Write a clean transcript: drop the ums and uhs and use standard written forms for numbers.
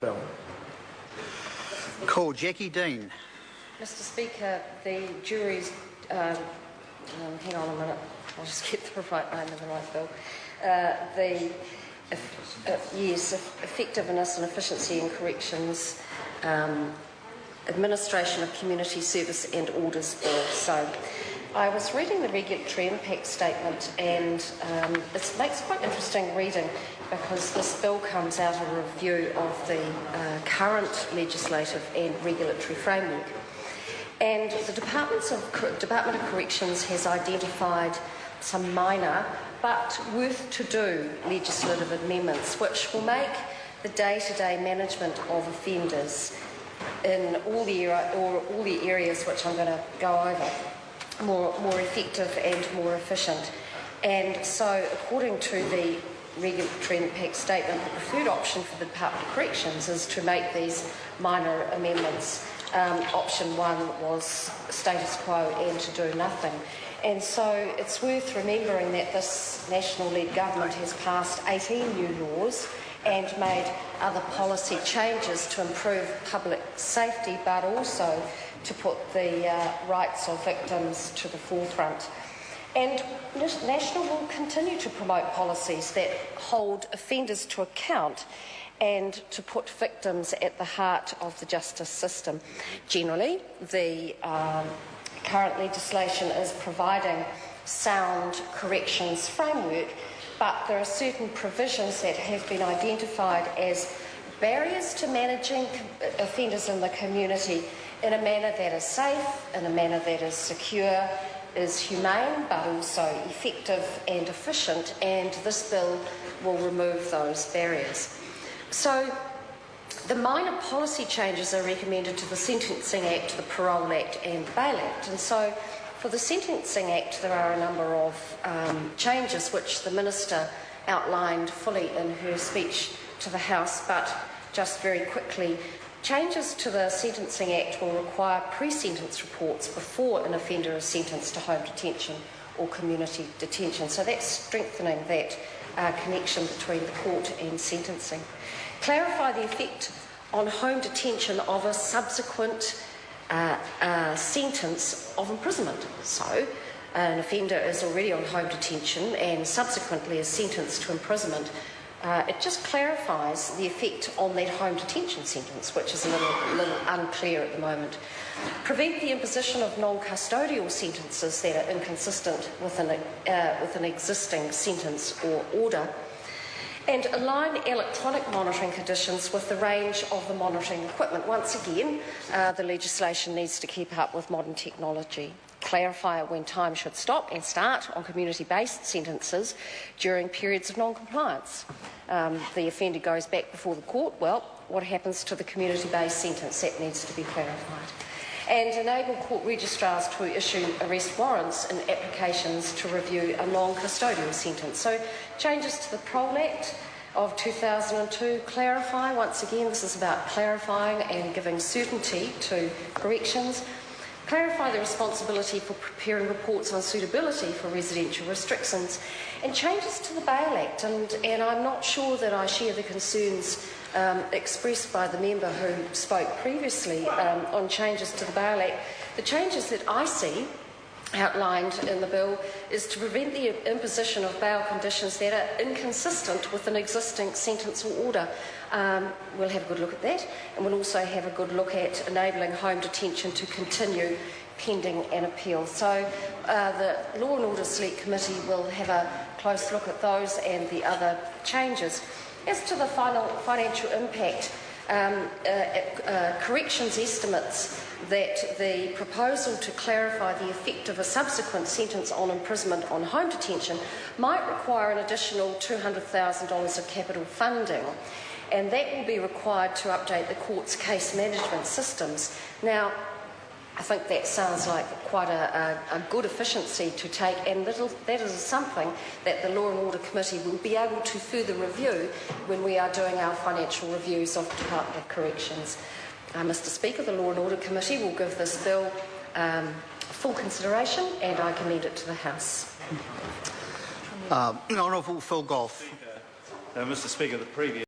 Bill. Call Jackie Dean. Mr Speaker, the jury's, hang on a minute, I'll just get the right name of the right bill. Effectiveness and Efficiency in Corrections, Administration of Community Service and Orders Bill. So I was reading the regulatory impact statement and it makes quite interesting reading because this bill comes out of a review of the current legislative and regulatory framework. And the Department of Corrections has identified some minor but worth-to-do legislative amendments which will make the day-to-day management of offenders in all the areas which I'm going to go over more effective and more efficient. And so, according to the regulatory impact statement, the preferred option for the Department of Corrections is to make these minor amendments. Option one was status quo and to do nothing. And so it's worth remembering that this national-led government has passed 18 new laws and made other policy changes to improve public safety, but also to put the rights of victims to the forefront. And National will continue to promote policies that hold offenders to account and to put victims at the heart of the justice system. Generally, the current legislation is providing sound corrections framework, but there are certain provisions that have been identified as barriers to managing offenders in the community in a manner that is safe, in a manner that is secure, is humane, but also effective and efficient, and this bill will remove those barriers. So the minor policy changes are recommended to the Sentencing Act, the Parole Act and the Bail Act. And so for the Sentencing Act there are a number of changes which the Minister outlined fully in her speech to the House, but just very quickly, changes to the Sentencing Act will require pre-sentence reports before an offender is sentenced to home detention or community detention. So that's strengthening that connection between the court and sentencing. Clarify the effect on home detention of a subsequent sentence of imprisonment. So an offender is already on home detention and subsequently is sentenced to imprisonment. It just clarifies the effect on that home detention sentence, which is a little unclear at the moment. Prevent the imposition of non-custodial sentences that are inconsistent with an existing sentence or order. And align electronic monitoring conditions with the range of the monitoring equipment. Once again, the legislation needs to keep up with modern technology. Clarify when time should stop and start on community-based sentences during periods of non-compliance. The offender goes back before the court. Well, what happens to the community-based sentence? That needs to be clarified. And enable court registrars to issue arrest warrants in applications to review a non-custodial sentence. So changes to the Parole Act of 2002 clarify. Once again, this is about clarifying and giving certainty to corrections. Clarify the responsibility for preparing reports on suitability for residential restrictions, and changes to the Bail Act. And I'm not sure that I share the concerns expressed by the member who spoke previously on changes to the Bail Act. The changes that I see outlined in the bill is to prevent the imposition of bail conditions that are inconsistent with an existing sentence or order. We'll have a good look at that, and we'll also have a good look at enabling home detention to continue pending an appeal. So the Law and Order Select Committee will have a close look at those and the other changes. As to the final financial impact, corrections estimates that the proposal to clarify the effect of a subsequent sentence on imprisonment on home detention might require an additional $200,000 of capital funding, and that will be required to update the court's case management systems. Now, I think that sounds like quite a good efficiency to take, and that is something that the Law and Order Committee will be able to further review when we are doing our financial reviews of the Department of Corrections. Mr Speaker, the Law and Order Committee will give this bill full consideration, and I commend it to the House. Honourable Phil Goff. Mr Speaker, the previous